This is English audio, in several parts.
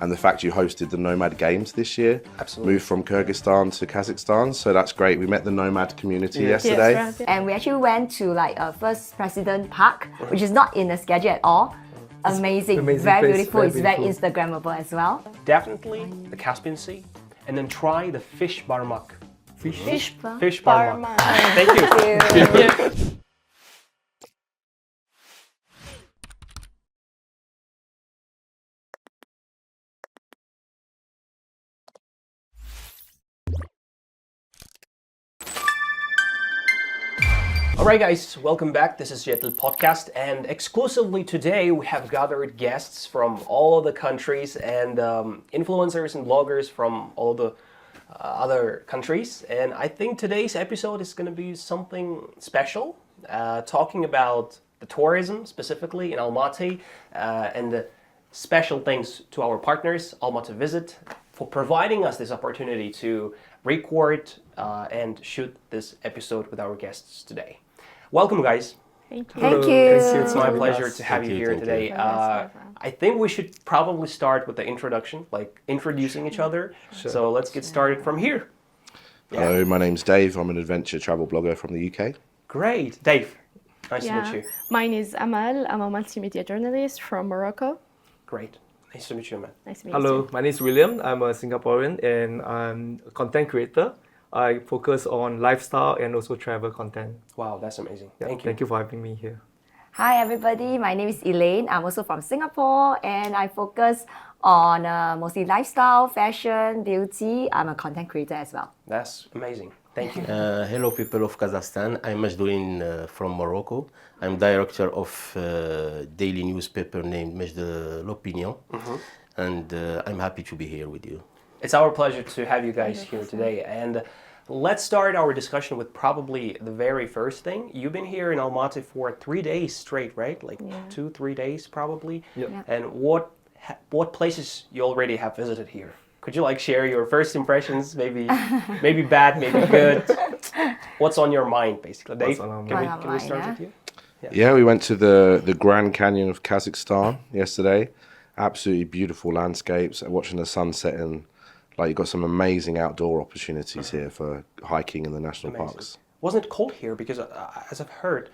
And the fact you hosted the Nomad Games this year. Absolutely. Moved from Kyrgyzstan to Kazakhstan, so that's great. We met the Nomad community yesterday. Yes, right. And we actually went to First President Park, which is not in the schedule at all. Amazing very place, beautiful. very It's very Instagrammable as well. Definitely the Caspian Sea, and then try the fish barmak. Fish Barmak. Thank you. Thank you. Alright guys, welcome back. This is Jetil podcast, and exclusively today we have gathered guests from all the countries and influencers and bloggers from all the other countries. And I think today's episode is going to be something special, talking about the tourism specifically in Almaty and the special thanks to our partners, Almaty Visit, for providing us this opportunity to record and shoot this episode with our guests today. Welcome, guys. Thank you. Thank you. It's my pleasure to have you here today. I think we should probably start with the introduction, like introducing each other. Sure. So let's get started from here. Hello, my name's Dave. I'm an adventure travel blogger from the UK. Great. Dave, nice to meet you. Mine is Amal. I'm a multimedia journalist from Morocco. Great. Nice to meet you, man. Nice to meet you. Hello, my name is William. I'm a Singaporean and I'm a content creator. I focus on lifestyle and also travel content. Wow, that's amazing. Yeah, Thank you. Thank you for having me here. Hi everybody, my name is Elaine. I'm also from Singapore and I focus on mostly lifestyle, fashion, beauty. I'm a content creator as well. That's amazing. Thank you. Hello people of Kazakhstan, I'm Majdoin from Morocco. I'm director of daily newspaper named Majd L'Opinion, and I'm happy to be here with you. It's our pleasure to have you guys here today. And let's start our discussion with probably the very first thing. You've been here in Almaty for 3 days straight, right? Like 2-3 days probably. Yep. Yeah. And what places you already have visited here? Could you like share your first impressions? Maybe bad, maybe good. What's on your mind, basically? Dave, What's on our can we start with you? Yeah, we went to the Grand Canyon of Kazakhstan yesterday. Absolutely beautiful landscapes, watching the sunset, and like you've got some amazing outdoor opportunities here for hiking in the national parks. Wasn't it cold here? Because as I've heard,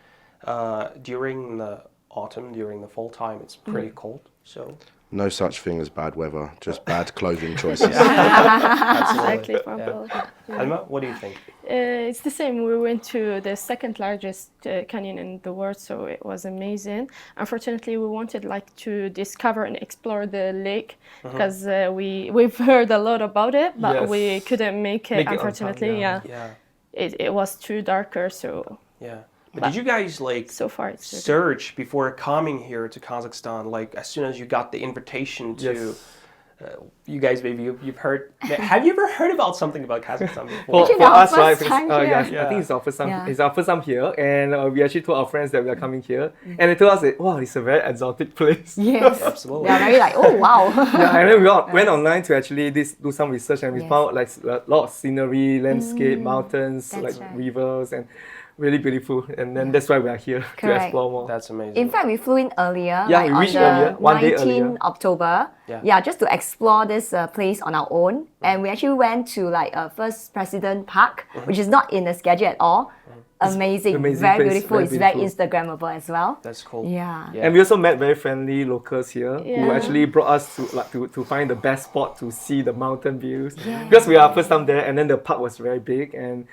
during the autumn, during the fall time, it's pretty cold. So No such thing as bad weather, just bad clothing choices. Exactly, from both. Alma, what do you think? It's the same. We went to the second largest canyon in the world, so it was amazing. Unfortunately, we wanted to discover and explore the lake because we've heard a lot about it, but we couldn't make it. Unfortunately, on time, it was too darker. So But did you guys so far it's search before coming here to Kazakhstan? Like as soon as you got the invitation to, you guys maybe you've heard. Have you ever heard about something about Kazakhstan before? For us, right? Because, Yeah. I think it's our first time. It's our first time here, and we actually told our friends that we are coming here, and they told us that wow, it's a very exotic place. Yes, Absolutely. They are very oh wow. And then we went online to actually do some research, and we found a lot of scenery, landscape, mountains, That's right. rivers, and really beautiful. And then that's why we are here to Correct. explore more. That's amazing. In fact, we flew in earlier, Yeah, like we on reached the earlier, 1 day 19 earlier. October. Yeah. Just to explore this place on our own. And we actually went to First President Park, which is not in the schedule at all. Amazing amazing very place, beautiful. very It's very beautiful. Instagrammable as well. That's cool. Yeah. And we also met very friendly locals here who Yeah. actually brought us to find the best spot to see the mountain views. Because we are first time there, and then the park was very big, and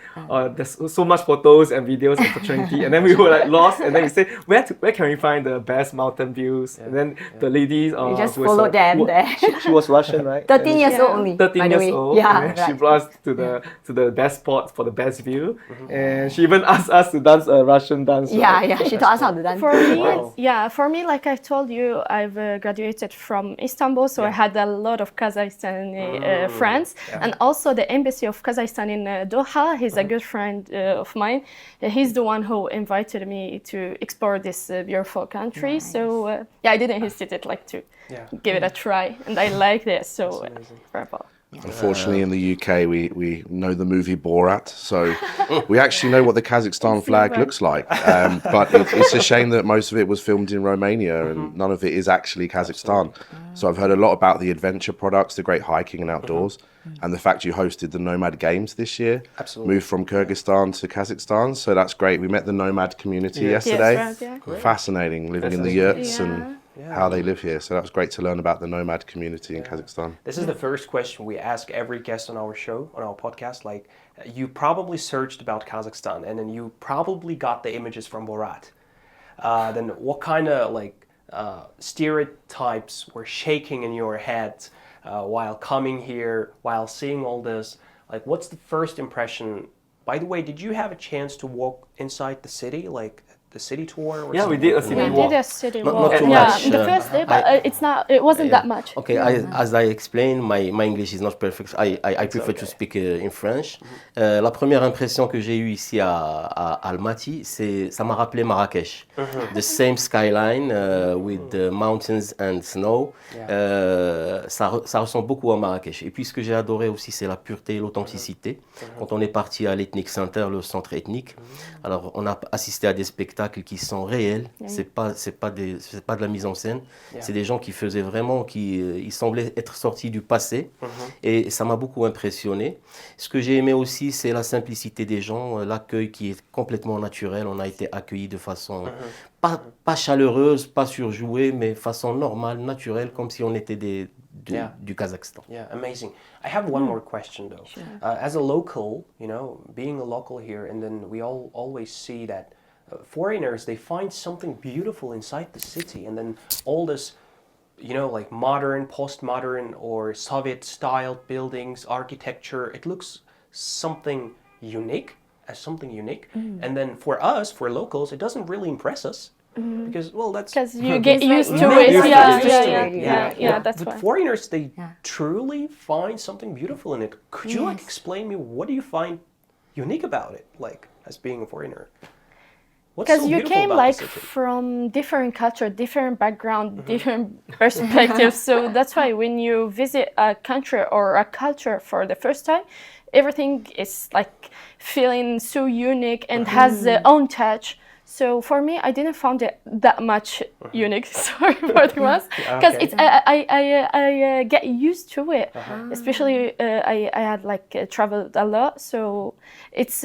there's so much photos and videos opportunity. And then we were lost, and then we said, where can we find the best mountain views? And then the ladies, We just who was, followed them there. She was Russian, right? 13 years old only. 13 by the years way. old. Yeah, and she right. brought us to the best spot for the best view, and she even asked us to dance a Russian dance. Yeah, she taught us how to dance. For me, Wow. for me, like I told you, I've graduated from Istanbul, so I had a lot of Kazakhstani friends, and also the embassy of Kazakhstan in Doha. He's a good friend of mine. He's the one who invited me to explore this beautiful country. Nice. So I didn't hesitate to give it a try, and I like this. So amazing. very well. Unfortunately, in the UK, we know the movie Borat, so we actually know what the Kazakhstan flag looks like. But it's a shame that most of it was filmed in Romania and none of it is actually Kazakhstan. So I've heard a lot about the adventure products, the great hiking and outdoors, and the fact you hosted the Nomad Games this year. Absolutely. Moved from Kyrgyzstan to Kazakhstan, so that's great. We met the Nomad community yesterday. Yes, right, yeah. Fascinating, living in the yurts and Yeah. how they live here. So that was great to learn about the Nomad community in Kazakhstan. This is the first question we ask every guest on our show, on our podcast. Like, you probably searched about Kazakhstan, and then you probably got the images from Borat. Then what kind of stereotypes were shaking in your head while coming here, while seeing all this? Like, what's the first impression? By the way, did you have a chance to walk inside the city, like the city tour? Or Yeah, we something? did a city We walk. did a city Not walk. too Yeah, much, the first day, but it wasn't that much. Okay, as I explained, my English is not perfect. I prefer to speak in French. La première impression que j'ai eue ici à Almaty, ça m'a rappelé Marrakech. The same skyline with the mountains and snow. Ça ressemble beaucoup à Marrakech. Et puis ce que j'ai adoré aussi, c'est la pureté et l'authenticité. Quand on est parti à l'Ethnic Center, le centre ethnique, alors on a assisté à des spectacles qui sont réels. C'est pas de la mise en scène. C'est des gens qui faisaient vraiment, ils semblaient être sortis du passé. Et ça m'a beaucoup impressionné. Ce que j'ai aimé aussi, c'est la simplicité des gens, l'accueil qui est complètement naturel. On a été accueillis de façon pas chaleureuse, pas surjouée, mais façon normale, naturelle, comme si on était du Kazakhstan. Yeah, amazing. I have one more question though. As a local, being a local here, and then we always see that foreigners, they find something beautiful inside the city, and then all this, like modern, postmodern, or Soviet-styled buildings, architecture, it looks something unique, and then for us, for locals, it doesn't really impress us. Because, well, that's... Because you get used to Yeah. it. Yeah. Yeah, that's But why. foreigners, they truly find something beautiful in it. Could you explain me, what do you find unique about it, like, as being a foreigner? What's Because so you beautiful came about like the city? from different culture, different background, different perspectives. So that's why when you visit a country or a culture for the first time, everything is like feeling so unique and has their own touch. So for me, I didn't find it that much unique. Sorry for the ones, because it's I get used to it. Especially I had traveled a lot, so it's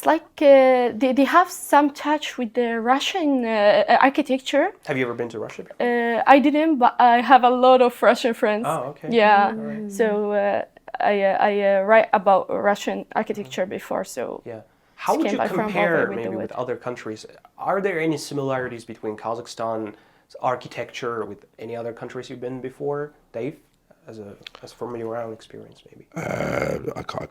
like they have some touch with the Russian architecture. Have you ever been to Russia? I didn't, but I have a lot of Russian friends. Oh, okay. Yeah, so I write about Russian architecture before. So Yeah. How would came you back from compare over with maybe the with wood. other countries? Are there any similarities between Kazakhstan's architecture with any other countries you've been before, Dave? As from your own experience, maybe. I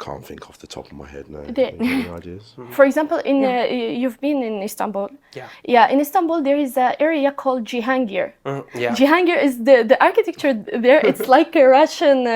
can't think off the top of my head. No, The- any ideas? For example, you've been in Istanbul. Yeah. Yeah, in Istanbul there is an area called Cihangir. Yeah. Cihangir is the architecture there. It's like a Russian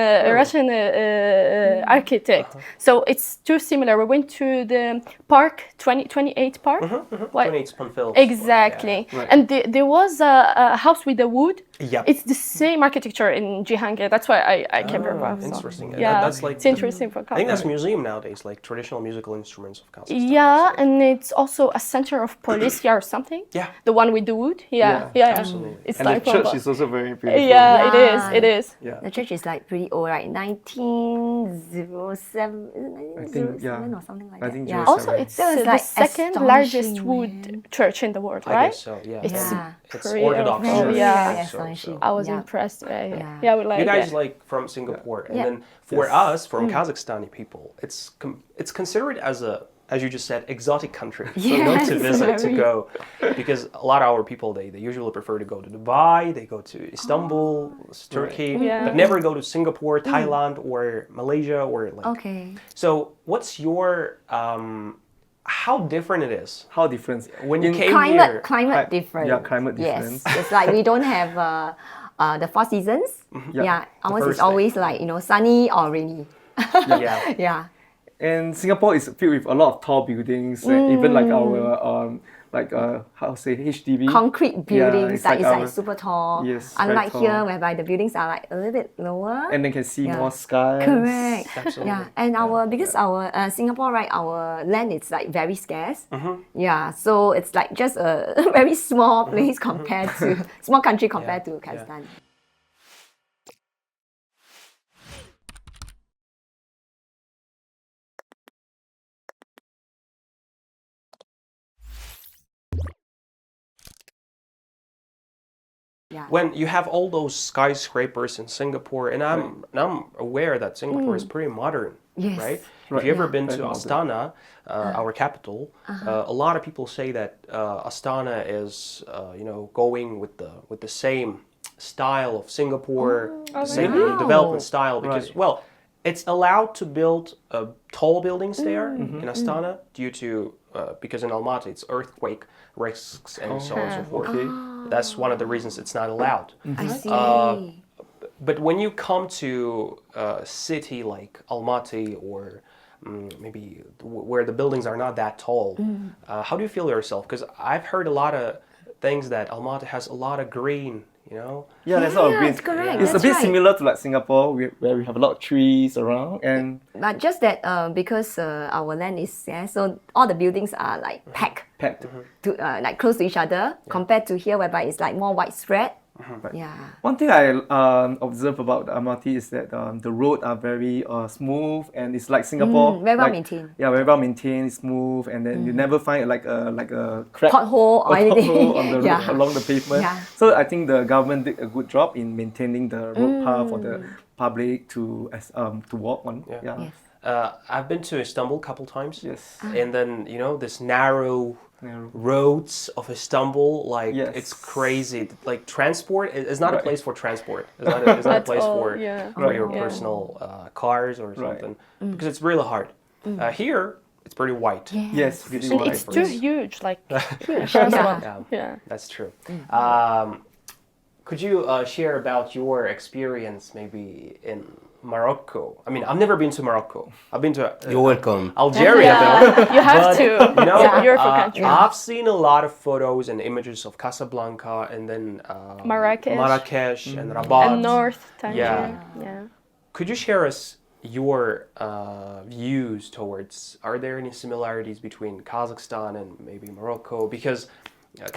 architect. So it's too similar. We went to the park, 28 Park. What- 28 Sponfil. Exactly. Yeah. And there was a house with the wood. Yeah. It's the same architecture in Cihangir. That's why I came here. So, Interesting. Yeah, That's like it's interesting for I think that's Kazakhstan. museum nowadays, like traditional musical instruments of Kazakhstan. Yeah, and it's also a center of police or something. Yeah. The one with the wood. Yeah. Absolutely. It's And the like church is also very beautiful. Yeah, it Yeah. is. It is. Yeah. The church is like pretty old, right? 1907, I think, yeah. or something like I that. think Yeah. 07. Also, it's That was, the like, second largest astonishing, wood man. church in the world, I right? guess so, yeah. It's Yeah. It's pretty Orthodox. awesome. church, Yeah. Yeah, so- astonishing. I was Yeah. impressed. Yeah. Yeah, we like You guys it. like from Singapore, and Yeah. then for us, from Kazakhstani people, it's considered as you just said, exotic country. So not to Yes, visit, to very. go, because a lot of our people they usually prefer to go to Dubai, they go to Istanbul, Turkey, Yeah. but never go to Singapore, Thailand, or Malaysia, or like. Okay. So what's your how different it is How different? when you In- came here? Climate different. Yeah, climate difference. Yes, it's like we don't have the 4 seasons. Yeah. Yeah, ours first is always like sunny or rainy. Yeah. Yeah. And Singapore is filled with a lot of tall buildings, and even like our like how to say HDB. Concrete buildings, it's like, it's our- like super tall. Yes, very Unlike tall. here, whereby the buildings are like a little bit lower. And then can see Yeah. more skies. Correct. Absolutely. Yeah, and because our Singapore, right, our land is like very scarce. Yeah, so it's like just a very small place compared to small country compared to Kazakhstan. Yeah. When you have all those skyscrapers in Singapore, and I'm aware that Singapore is pretty modern, Yes. right? If Right. you've ever been Very to modern. Astana, our capital, a lot of people say that Astana is, going with the same style of Singapore, the same Wow. development style, because Right. well, it's allowed to build tall buildings there in Astana due to because in Almaty it's earthquake risks and so on and so forth. That's one of the reasons it's not allowed. I see. But when you come to a city like Almaty or maybe where the buildings are not that tall, how do you feel yourself? Because I've heard a lot of things that Almaty has a lot of green, you know? Yeah, there's a lot of green. it's correct, It's a that's bit right. similar to like Singapore, where we have a lot of trees around, and But just that because our land is scarce, so all the buildings are like packed packed. to like close to each other compared to here, whereby it's like more widespread. Yeah. One thing I observe about Almaty is that the roads are very smooth, and it's like Singapore. very well like- maintained. Yeah, very well maintained, smooth, and then you never find like a crack Pothole or anything. pothole on the road, Yeah. along the pavement. Yeah. So I think the government did a good job in maintaining the road path for the public to walk on. Yeah. Yeah. Yes. I've been to Istanbul a couple times. Yes. And then, this narrow roads of Istanbul, like Yes. it's crazy. Like transport is not a Right. place for transport. It's not a At place all, for yeah. for your Yeah. personal cars or Right. something because it's really hard. Here, it's pretty white. Yes. really And wide. it's too huge, like huge. Yeah. Yeah, that's true. Could you share about your experience maybe in Morocco? I mean, I've never been to Morocco. I've been to You're welcome. Algeria, though. Yeah, you have to. You know, It's a beautiful country. I've seen a lot of photos and images of Casablanca and then Marrakesh. and Rabat. And North Tangier. Yeah. Yeah. Could you share us your views towards? Are there any similarities between Kazakhstan and maybe Morocco? Because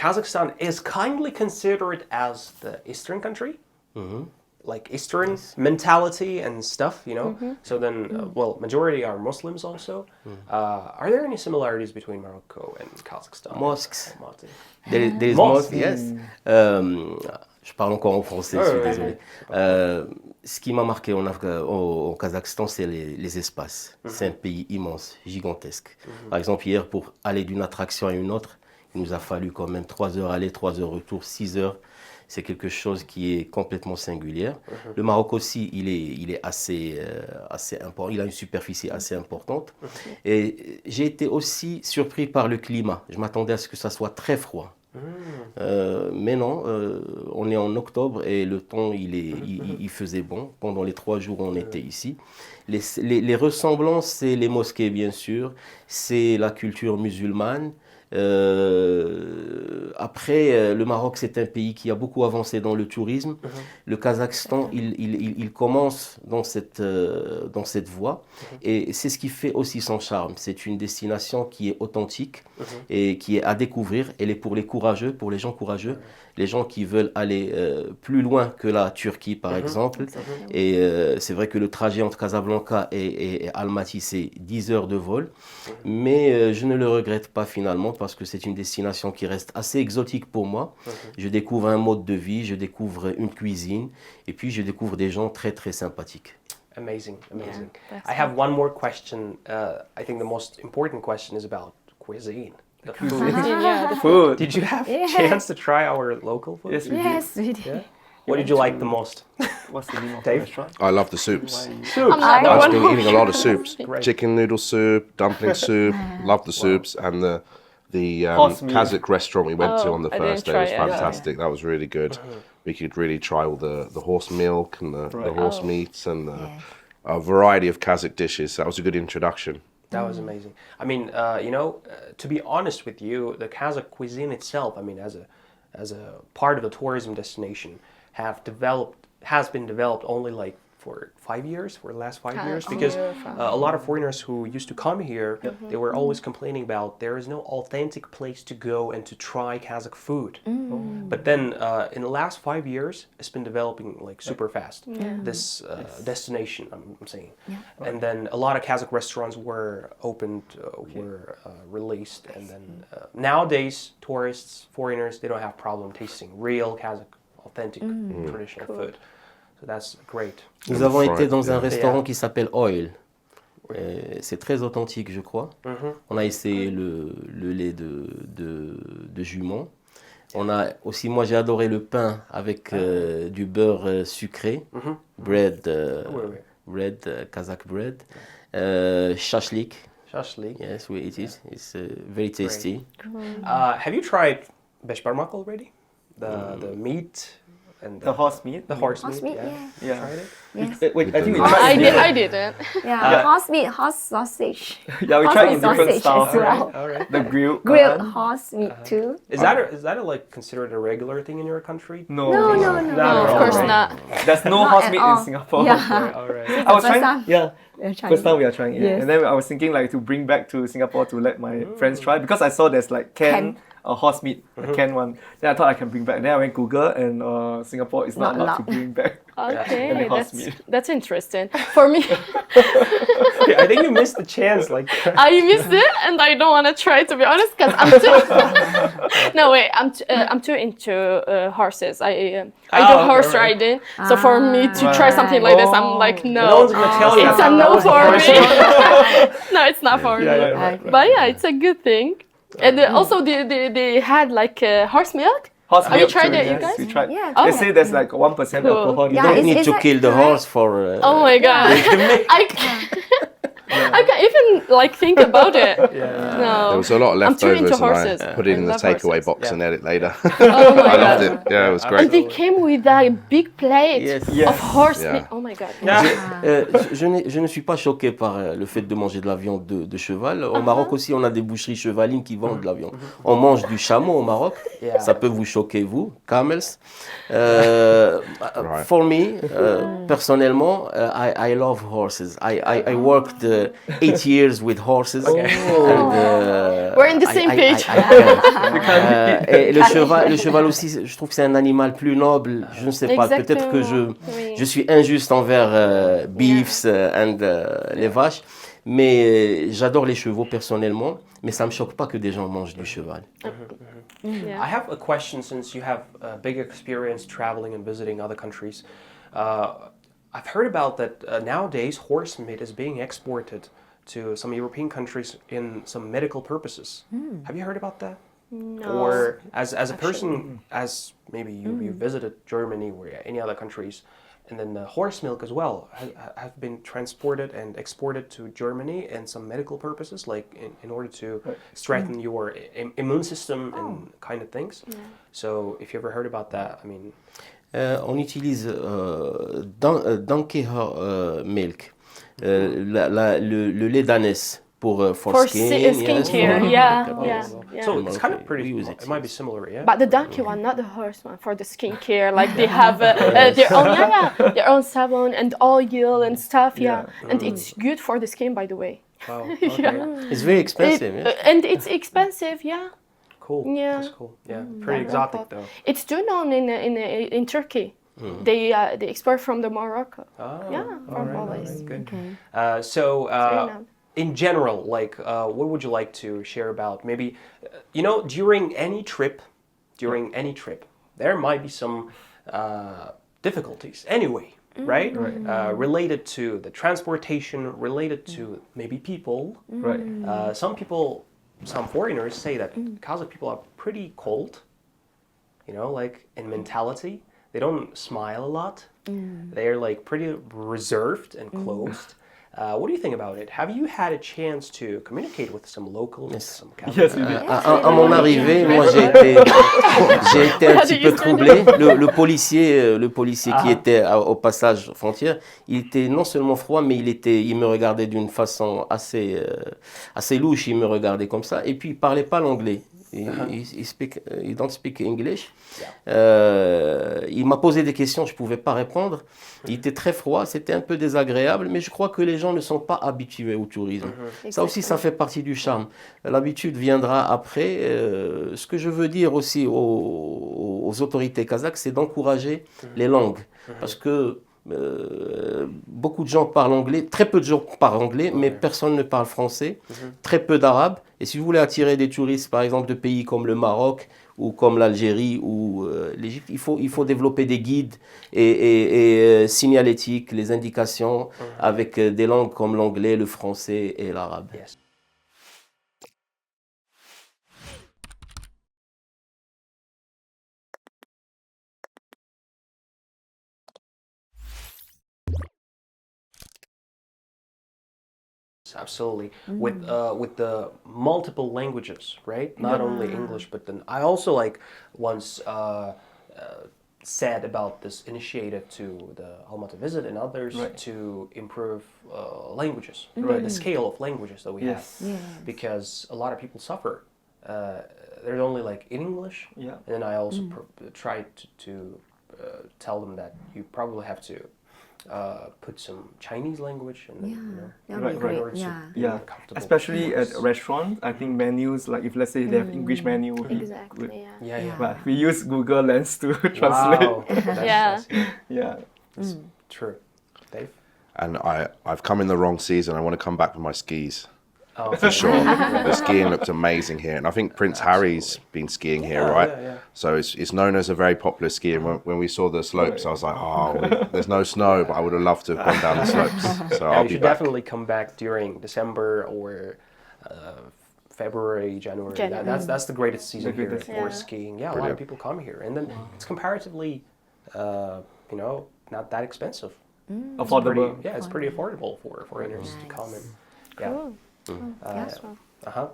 Kazakhstan is kindly considered as the Eastern country. Like Eastern mentality and stuff, So then, majority are Muslims also. Are there any similarities between Morocco and Kazakhstan? Mosques. Almaty? There is Mosques. mosque, yes. Je parle encore en français, je suis désolé. Ce qui m'a marqué au Kazakhstan, c'est les espaces. C'est un pays immense, gigantesque. Par exemple, hier, pour aller d'une attraction à une autre, il nous a fallu quand même 3 heures aller, 3 heures retour, 6 heures. C'est quelque chose qui est complètement singulier. Le Maroc aussi, il est assez important. Il a une superficie assez importante. Et j'ai été aussi surpris par le climat. Je m'attendais à ce que ça soit très froid. Mais non, on est en octobre et le temps, il faisait bon. Pendant les 3 jours où on était ici. Les ressemblances, c'est les mosquées, bien sûr. C'est la culture musulmane. Après, le Maroc, c'est un pays qui a beaucoup avancé dans le tourisme. Le Kazakhstan, il commence dans cette voie. Et c'est ce qui fait aussi son charme. C'est une destination qui est authentique et qui est à découvrir. Elle est pour les courageux, pour les gens courageux. Les gens qui veulent aller plus loin que la Turquie, par exemple. Et c'est vrai que le trajet entre Casablanca et Almaty, c'est 10 heures de vol. Mais je ne le regrette pas finalement parce que c'est une destination qui reste assez exotique pour moi. Je découvre un mode de vie, je découvre une cuisine et puis je découvre des gens très très sympathiques. Amazing, amazing. that's I have one more question. I think the most important question is about cuisine. The food. Yeah, the Food. Did you have a chance to try our local food? Yes, we did. Yes, we did. What did you like the most? What's the name of the Dave? restaurant? I love the soups. Soups. I'm not the I've one been who- eating a lot of soups. Great. Chicken noodle soup, dumpling soup. Love the soups and the Horse meat. Kazakh restaurant we went to Oh, on the I first day didn't was try it. fantastic. That was really good. We could really try all the horse milk and the horse meats and a variety of Kazakh dishes. That was a good introduction. That was amazing. I mean, to be honest with you, the Kazakh cuisine itself, I mean, as a part of the tourism destination, has been developed only like for the last 5 years, because a lot of foreigners who used to come here, they were always complaining about there is no authentic place to go and to try Kazakh food. But then in the last 5 years, it's been developing like super fast. This destination, I'm saying, and then a lot of Kazakh restaurants were opened, were released, and then nowadays tourists, foreigners, they don't have problem tasting real Kazakh, authentic, traditional food. So that's great. Nous avons été dans un restaurant qui s'appelle Oil. C'est très authentique, je crois. On a essayé le lait de jument. On a aussi, moi j'ai adoré le pain avec du beurre sucré, bread, Kazakh bread, shashlik. Shashlik. Yes, it is. It's very tasty. Have you tried beshbarmak already? The meat. And The horse meat. The horse meat, Yeah. Tried it? Yes. Wait, I think we I tried it. I didn't. Yeah, horse meat, horse sausage. Yeah, we Horse tried meat in different sausage styles. as well. All right. The grilled Horse meat too. Is that like considered a regular thing in your country? No, No. No, of course not. There's no Not horse at meat all. in Singapore. Yeah. All right. I was First trying. time. Yeah. We're trying First time it. we are trying it. Yes. And then I was thinking like to bring back to Singapore to let my friends try, because I saw there's like canned horse meat, a canned one. Then I thought I can bring back. Then I went Google and Singapore is not Not allowed to allowed. bring back. Okay, And the horse meat. that's interesting. For me, Okay, I think you missed the chance. Like, I missed it, and I don't want to try, to be honest, because I'm too. No wait, I'm too into horses. I do okay, horse right. riding, so for me to try something like this, I'm like, no. no one's gonna tell you. It's that a no was the for first me. one. No, it's not for me. Okay. But yeah, it's a good thing. And also they had like horse milk. Horse Have you milk tried too, it, you yes, guys? we tried. Yeah. Oh. They say there's like 1% Cool. alcohol. Yeah, You don't is- need is to that kill the correct? horse for. Oh my god! I can't even like think about it. No. There was a lot of I'm too into leftovers, horses. and I put it in I the love takeaway horses. box and ate it later. Oh my I loved god! it. Yeah, it was And great. they came with a big plate Yes. of horse Yeah. meat. Oh my god! Je ne suis pas choqué par le fait de manger de la viande de cheval. Au Maroc aussi, on a des boucheries chevalines qui vendent de la viande. On mange du chameau au Maroc. Yeah. Ça peut vous choquer, vous, camels. For me, personnellement, I love horses. I worked 8 years with horses. And, We're in the same page. Et le cheval aussi, je trouve que c'est un animal plus noble. Je ne sais pas, peut-être que Oui. je suis injuste envers beefs and les vaches, mais j'adore les chevaux personnellement, mais ça me choque pas que des gens mangent du cheval. Yeah. I have a question, since you have a big experience traveling and visiting other countries. I've heard about that nowadays horse meat is being exported to some European countries in some medical purposes. Have you heard about that? No. Or as a person, as maybe you visited Germany or any other countries, and then the horse milk as well have been transported and exported to Germany in some medical purposes, like in order to strengthen your immune system and kind of things. So if you ever heard about that, I mean... On utilise donkey milk, le lait d'ânesse for skin. skincare. Yes. Yeah. So it's kind of pretty, We use it, it might be similar, yeah? But the donkey one, not the horse one, for the skincare. Like they have their own sabon and oil and stuff. Yeah, and it's good for the skin, by the way. Wow, okay. Yeah. It's very expensive. And it's expensive. Yeah. Cool, Yeah. that's cool. Yeah, pretty exotic though. It's too known in Turkey. They export from the Morocco. Oh, Yeah, from always. good. Okay. So, very known. in general, like, what would you like to share about? Maybe, during any trip, there might be some difficulties anyway, right? Related to the transportation, related to maybe people. Right. Some foreigners say that Kazakh people are pretty cold, like in mentality. They don't smile a lot. They're like pretty reserved and closed. What do you think about it? Have you had a chance to communicate with some locals? Some Yes, we did. À mon arrivée, moi j'ai été un petit peu troublé. Le policier qui était au passage frontière, il était non seulement froid, mais il me regardait d'une façon assez louche. Il me regardait comme ça, et puis il parlait pas l'anglais. He don't speak English. Il m'a posé des questions, je ne pouvais pas répondre. Il était très froid, c'était un peu désagréable, mais je crois que les gens ne sont pas habitués au tourisme. Ça aussi, ça fait partie du charme. L'habitude viendra après. Ce que je veux dire aussi aux autorités kazakhs, c'est d'encourager les langues. Parce que beaucoup de gens parlent anglais, très peu de gens parlent anglais, mais personne ne parle français, très peu d'arabe. Et si vous voulez attirer des touristes, par exemple, de pays comme le Maroc ou comme l'Algérie ou l'Égypte, il faut développer des guides et signalétiques, les indications avec des langues comme l'anglais, le français et l'arabe. Yes. Absolutely, with the multiple languages, right? Not only English, but then I also like once said about this initiative to the Almaty Visit and others to improve languages, the scale of languages that we have, because a lot of people suffer. There's only like in English, and then I also tried to tell them that you probably have to put some Chinese language and that would be great. comfortable. Especially at restaurants, I think menus, like if let's say they have English menu, would be Exactly. good. Yeah. But we use Google Lens to translate. Wow. Yeah. True. Dave? And I've come in the wrong season. I want to come back with my skis. Oh, For sure. The skiing looked amazing here. And I think Prince Harry's been skiing here, right? Yeah. So it's known as a very popular ski. And when we saw the slopes, I was like, there's no snow, but I would have loved to have gone down the slopes. So I'll you be should back. definitely come back during December or February, January. That's the greatest season here for skiing. Yeah, a lot of people come here. And then it's comparatively, not that expensive. Affordable. It's pretty affordable for foreigners to come in. Cool.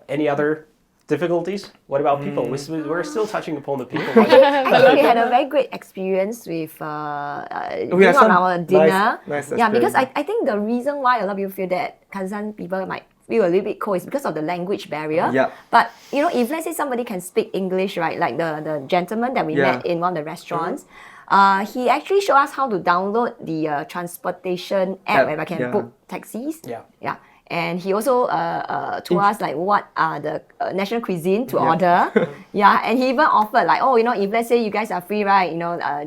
Any other difficulties? What about people? We're still touching upon the people. I think we had a very great experience with on our dinner. Nice because I think the reason why a lot of people feel that Kazakh people might feel a little bit cold is because of the language barrier. Yeah. But if let's say somebody can speak English, right, like the gentleman that we met in one of the restaurants, he actually showed us how to download the transportation app where I can book taxis. Yeah. And he also told us like what are the national cuisine to order. And he even offered like, if let's say you guys are free, right,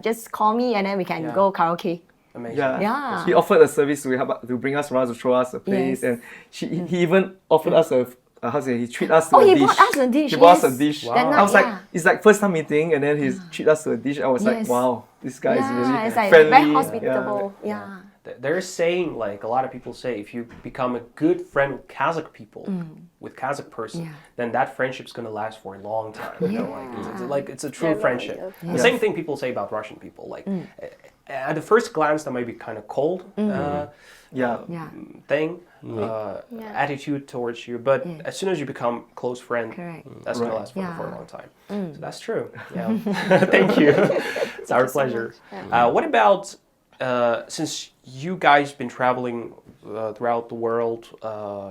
just call me and then we can go karaoke. Amazing. Yeah. He offered a service to bring us around to show us a place, and he even offered us he treat us to a dish. He brought us a dish. He brought us a dish. Wow. I was like, it's like first time meeting, and then he treat us to a dish. I was like, wow, this guy is really it's like friendly. very hospitable. Yeah. They're saying, like a lot of people say, if you become a good friend with Kazakh people, with Kazakh person, then that friendship's gonna last for a long time. It's a true friendship. The same thing people say about Russian people. Like at the first glance, that might be kind of cold thing, attitude towards you. But as soon as you become close friend, that's gonna last for a long time. So that's true. Yeah. Thank you. It's our pleasure. What about since you guys been traveling throughout the world,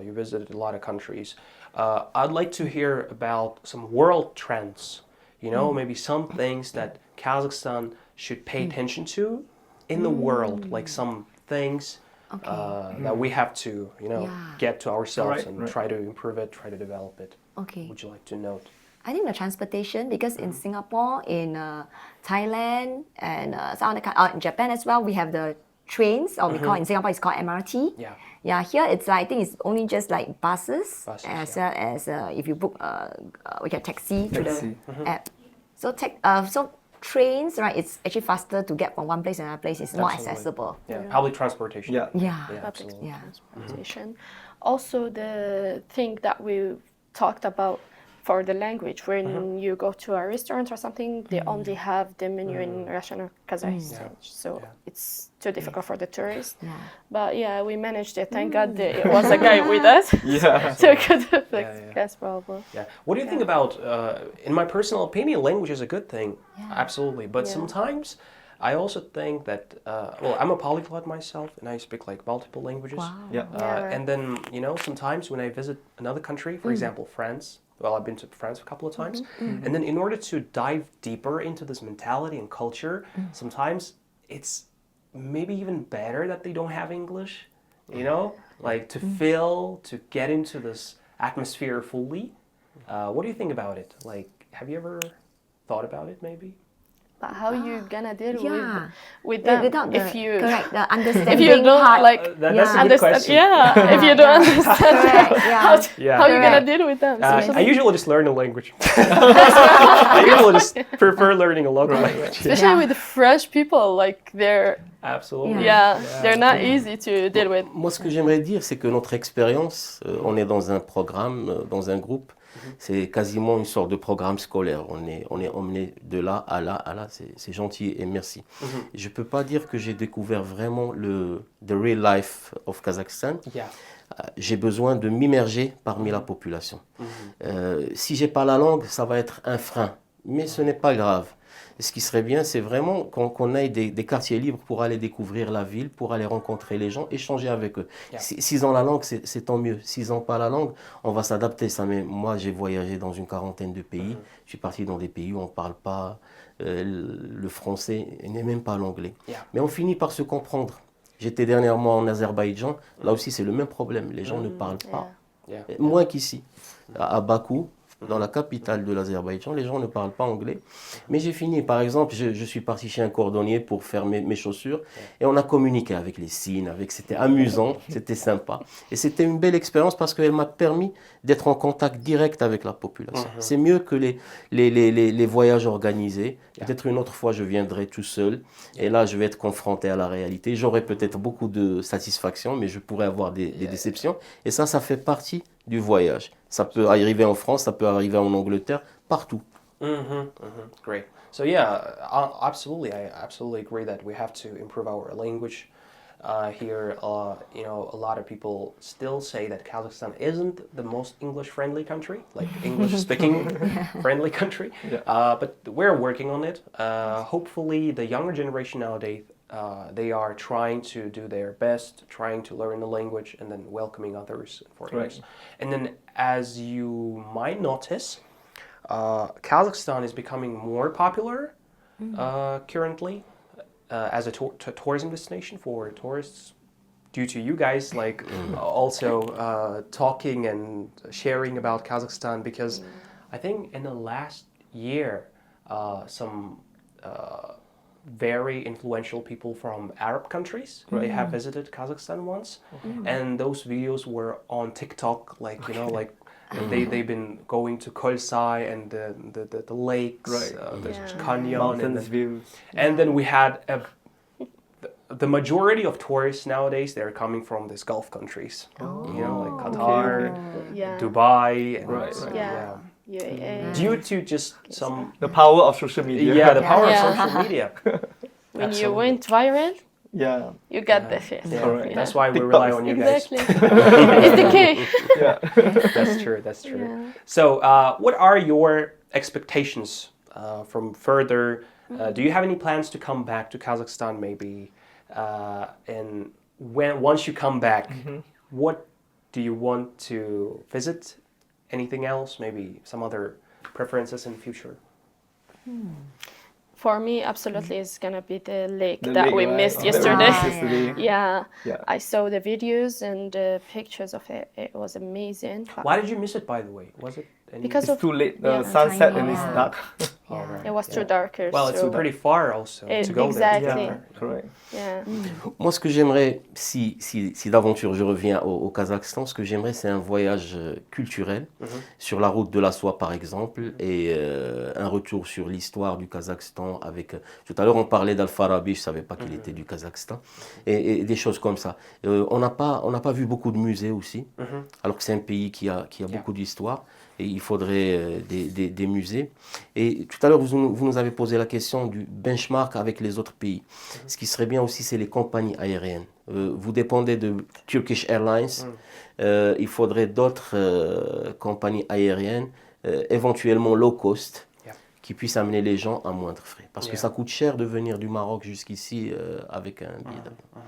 you visited a lot of countries, I'd like to hear about some world trends, maybe some things that Kazakhstan should pay attention to in the world, like some things that we have to, get to ourselves and try to improve it, try to develop it. Okay. Would you like to note? I think the transportation, because in Singapore, in Thailand, and in Japan as well, we have the trains, or we call in Singapore, it's called MRT. Yeah, here it's like, I think it's only just like buses as well as if you book, we get taxi through the app. So trains, right, it's actually faster to get from one place to another place. It's more accessible. Public transportation. Public transportation. Also, the thing that we talked about for the language. When you go to a restaurant or something, they only have the menu in Russian or Kazakh, so it's too difficult for the tourists. But yeah, we managed it. Thank God it was a guy with us. So we could fix problem. What do you think about? In my personal opinion, language is a good thing. Absolutely, but sometimes I also think that, well, I'm a polyglot myself, and I speak like multiple languages. And then, you know, sometimes when I visit another country, for example, France, well, I've been to France a couple of times, and then in order to dive deeper into this mentality and culture, sometimes it's maybe even better that they don't have English, you know, like to get into this atmosphere fully. What do you think about it? Like, have you ever thought about it, maybe? But how you gonna deal with them without if you the understanding if you don't part. like that's a good question. if you don't understand how you gonna deal with them? I usually just learn a language. I usually just prefer learning a local language. Especially with the French people, like they're Absolutely. they're not easy to deal with. Moi, ce que j'aimerais dire, c'est que notre expérience, on est dans un programme, dans un groupe, c'est quasiment une sorte de programme scolaire. On est emmené de là à là à là. C'est gentil et merci. Je peux pas dire que j'ai découvert vraiment the real life of Kazakhstan. J'ai besoin de m'immerger parmi la population. Si j'ai pas la langue, ça va être un frein. Mais ce n'est pas grave. Ce qui serait bien, c'est vraiment qu'on ait des quartiers libres pour aller découvrir la ville, pour aller rencontrer les gens, échanger avec eux. S'ils ont la langue, c'est tant mieux. S'ils n'ont pas la langue, on va s'adapter. Mais moi, j'ai voyagé dans une quarantaine de pays. Je suis parti dans des pays où on ne parle pas le français et même pas l'anglais. Mais on finit par se comprendre. J'étais dernièrement en Azerbaïdjan. Là aussi, c'est le même problème. Les gens ne parlent pas. Moins qu'ici. À Bakou, dans la capitale de l'Azerbaïdjan, les gens ne parlent pas anglais. Mais j'ai fini, par exemple, je suis parti chez un cordonnier pour faire mes chaussures et on a communiqué avec les signes, c'était amusant, c'était sympa. Et c'était une belle expérience parce qu'elle m'a permis d'être en contact direct avec la population. C'est mieux que les voyages organisés. Peut-être une autre fois, je viendrai tout seul et là, je vais être confronté à la réalité. J'aurai peut-être beaucoup de satisfaction, mais je pourrais avoir des déceptions. Et ça fait partie du voyage. Ça peut arriver en France, ça peut arriver en Angleterre, partout. Great. So yeah, absolutely. I absolutely agree that we have to improve our language here. You know, a lot of people still say that Kazakhstan isn't the most English-friendly country, like English-speaking friendly country. But we're working on it. Hopefully, the younger generation nowadays, they are trying to do their best, trying to learn the language and then welcoming others and foreigners. And then, as you might notice, Kazakhstan is becoming more popular currently as a tourism destination for tourists due to you guys like also talking and sharing about Kazakhstan, because I think in the last year some very influential people from Arab countries. They have visited Kazakhstan once, and those videos were on TikTok. Like you know, like they've been going to Kolsai and the lakes, the canyon, mountains views. And then we had the majority of tourists nowadays. They're coming from these Gulf countries. You know, like Qatar, Dubai, and due to just the power of social media. the power of social media. When you went viral, you got the face. That's why we rely on you guys. Exactly. It's the key. That's true. That's true. So, what are your expectations from further? Do you have any plans to come back to Kazakhstan, maybe? And once you come back, what do you want to visit? Anything else? Maybe some other preferences in the future? For me, absolutely, it's gonna be the lake that we missed yesterday. I saw the videos and the pictures of it. It was amazing. Why did you miss it, by the way? Was it because it's too late. The sunset and it's dark. All right. It was too darker. Well, it's so- pretty far also to go exactly. there. Correct. Yeah. Moi, ce que j'aimerais, si d'aventure je reviens au Kazakhstan, ce que j'aimerais, c'est un voyage culturel sur la route de la soie, par exemple, et un retour sur l'histoire du Kazakhstan. Avec, tout à l'heure, on parlait d'Al-Farabi, je ne savais pas qu'il était du Kazakhstan, et des choses comme ça. On n'a pas vu beaucoup de musées aussi, alors que c'est un pays qui a beaucoup d'histoire. Et il faudrait des musées. Et tout à l'heure, vous nous avez posé la question du benchmark avec les autres pays. Ce qui serait bien aussi, c'est les compagnies aériennes. Vous dépendez de Turkish Airlines. Il faudrait d'autres compagnies aériennes, éventuellement low cost, qui puissent amener les gens à moindre frais. Parce que ça coûte cher de venir du Maroc jusqu'ici avec un billet d'avion.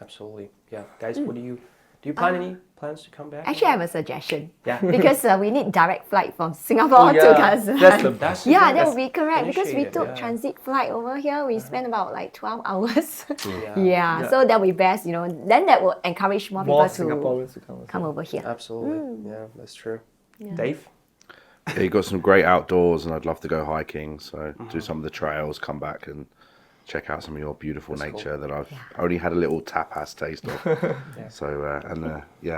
Absolutely. Yeah. Guys, what do you plan any plans to come back? Actually, I have a suggestion. Yeah. Because we need direct flight from Singapore to Kazakhstan. That's the That's Yeah, good. that would be correct because we initiative, took yeah. transit flight over here. We spent about like 12 hours. Yeah. yeah, so that would be best, Then that will encourage more more people to Singaporeans to come. come over here. Absolutely. Yeah, that's true. Dave? Yeah, you've got some great outdoors, and I'd love to go hiking. So do some of the trails, come back and check out some of your beautiful nature that I've only had a little tapas taste of. So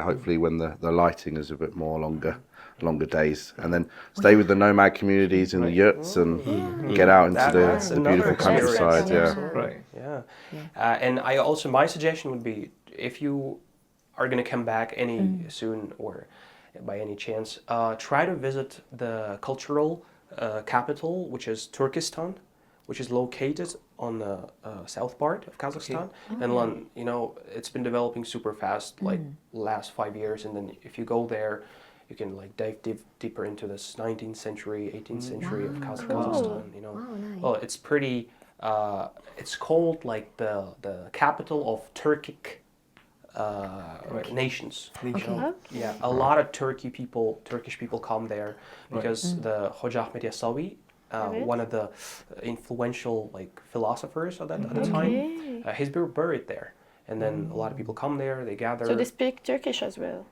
hopefully when the lighting is a bit more longer days, and then stay with the nomad communities in the yurts and get out into That's the another beautiful experience. countryside. Yeah. Right. Yeah. And my suggestion would be, if you are going to come back soon or by any chance, try to visit the cultural capital, which is Turkistan, which is located on the south part of Kazakhstan. And it's been developing super fast, like last 5 years. And then if you go there, you can like dive deeper into this 19th century, 18th century of Kazakhstan. nice. Well, it's pretty. It's called like the capital of Turkic nations. Yeah, a lot of Turkish people come there because the Hoca Ahmet Yasawi, one of the influential like philosophers at the time, he's buried there. And then a lot of people come there, they gather. So they speak Turkish as well.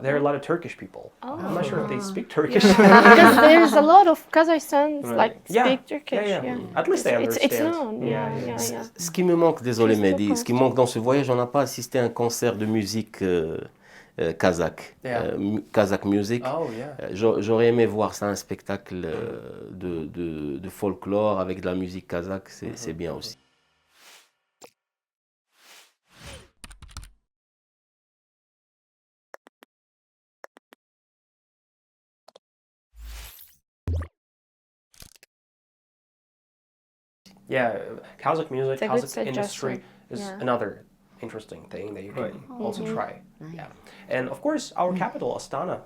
There are a lot of Turkish people. I'm not sure if they speak Turkish. Because there's a lot of Kazakhstans Yeah. speak Turkish. Yeah. At least they understand. It's known. Yeah. Ce qui me manque, désolé Mehdi, ce qui me manque dans ce voyage, on n'a pas assisté à un concert de musique kazakh, Kazakh music. Oh yeah. J'aurais aimé voir ça, un spectacle de folklore avec de la musique kazakh, c'est bien aussi. Yeah, Kazakh music, It's a good Kazakh industry suggestion. is Yeah. another interesting thing that you can also Mm-hmm. try. Yeah, and of course our capital, Astana.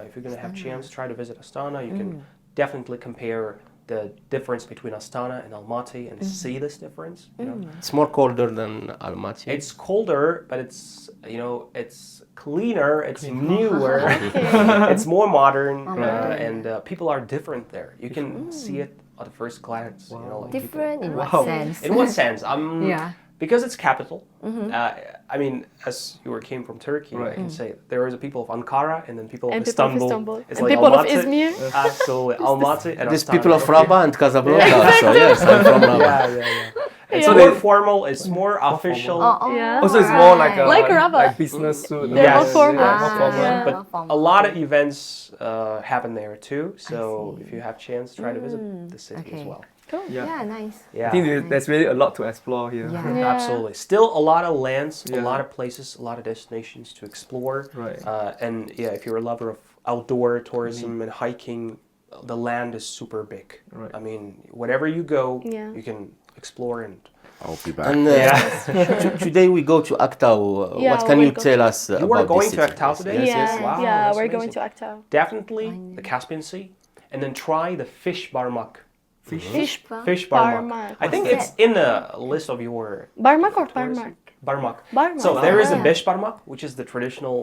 If you're gonna have chance, try to visit Astana. You can definitely compare the difference between Astana and Almaty and see this difference. It's more colder than Almaty. It's colder, but it's it's cleaner, it's newer, it's more modern, and people are different there. You can see it at the first glance. Like Different in what Wow. sense? in what sense? Yeah. Because it's capital. I mean, as you came from Turkey, I can Right. say there is a people of Ankara and then people of And people of Istanbul. Istanbul. It's And like people of Almaty. Izmir. Absolutely, Almaty and There's Astana. people of Rabat and Casablanca, so yes, I'm from Rabat. Yeah. It's Yeah. more formal. It's more official. Yeah. Also, it's more like a Like Rabat. like business suit. They're more Yes, formal. yes, more formal. Yeah. But More formal. a lot of events happen there too. So if you have chance, try to visit the city as Okay. well. Yeah, nice. Yeah. I think there's really a lot to explore here. Yeah. Yeah. Absolutely. Still a lot of lands, a Yeah. lot of places, a lot of destinations to explore. Right. And yeah, if you're a lover of outdoor tourism and hiking, the land is super big. Right. I mean, wherever you go, Yeah. you can explore and I'll be back. And today we go to Aktau. Yeah, What can we'll you go tell us You are about going this to city? Aktau today? Yeah, Wow, yeah, that's we're going amazing. to Aktau. Definitely the Caspian Sea, and then try the fish barmak. Fish Fish barmak. Barmak. I think What's it's in the list of your Barmak or tourism. Barmak? Barmak. Barmak. So there is a Ah. besh barmak, which is the traditional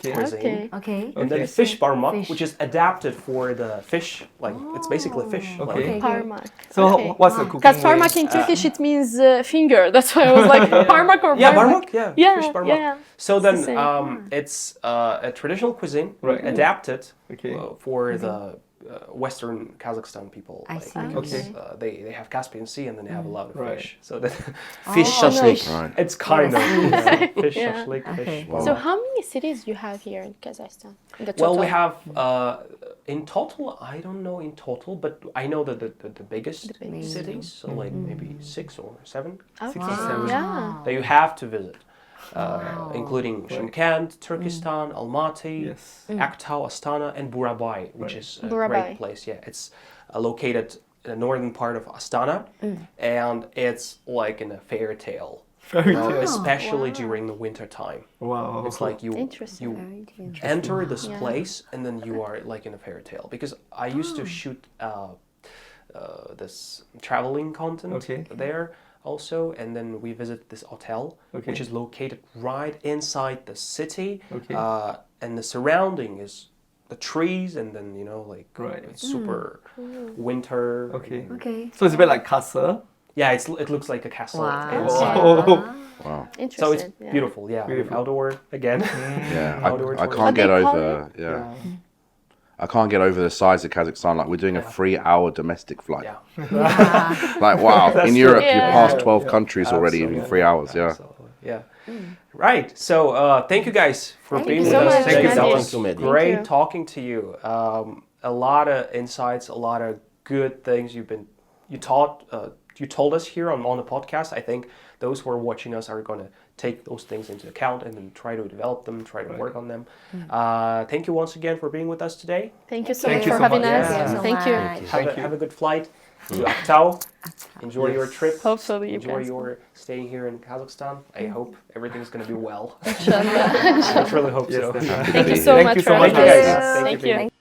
cuisine. Okay. Okay. And then Okay. fish barmak, Fish. which is adapted for the fish. Like it's basically fish. Okay. Like, Parmak. So Okay. what's the cooking Because parmak way? in Turkish it means finger. That's why I was like parmak or yeah, barmak. barmak. Yeah, Yeah, fish barmak. yeah. So It's then the same. it's a traditional cuisine Right. adapted Okay. for the Western Kazakhstan people. I see. Okay. They have Caspian Sea and then they have a lot of Right. fish. So that Fish shashlik. Right. it's kind of fish, Yeah. shashlik, fish. Okay. Wow. So how many cities you have here in Kazakhstan? The Well, we total? have in total. I don't know in total, but I know that the biggest biggest. cities, so like maybe 6 or 7, Okay. Wow. Yeah. that you have to visit, including Shymkent, Turkistan, Almaty, Yes. Aktau, Astana, and Burabai, which is a Burabai. great place. Yeah, it's located in the northern part of Astana, and it's like in a fairy tale. Fairy you know, tale. especially during the winter time. Wow. It's like you Interesting. enter this Yeah. place and then you are like in a fairy tale. Because I used to shoot this traveling content Okay. there also, and then we visit this hotel, Okay. which is located right inside the city, Okay. and the surrounding is the trees, and then like Right. it's super winter. Okay. Okay. So it's a bit like Casa. Yeah, it looks like a castle Wow. inside. Oh. Wow. Interesting. So it's yeah. beautiful, yeah. Beautiful. Outdoor again. Yeah, Outdoor I tourism. can't get What they call over. Yeah. I can't get over the size of Kazakhstan. Like we're doing a 3-hour domestic flight. Yeah. Like wow, in true. Europe you Yeah. passed 12 countries already in Absolutely. 3 hours. Yeah. Absolutely. Yeah. Right. So thank you guys for Thank being you with so us. much, Thank you. That Mehdi. was Thank you, Mehdi. great Thank you. talking to you. A lot of insights, a lot of good things you told us here on the podcast. I think those who are watching us are going to take those things into account and then try to develop them, try to work on them. Thank you once again for being with us today. Thank you so Thank much you for so having much. us. Yeah. Thank you. Have a good flight to Aktau. Enjoy your trip. Hopefully you Enjoy can. your staying here in Kazakhstan. I hope everything's going to be well. Inshallah. I really hope so. Yes, definitely. Thank you so Thank much you for so much, having guys. us. Thank you. Thank you.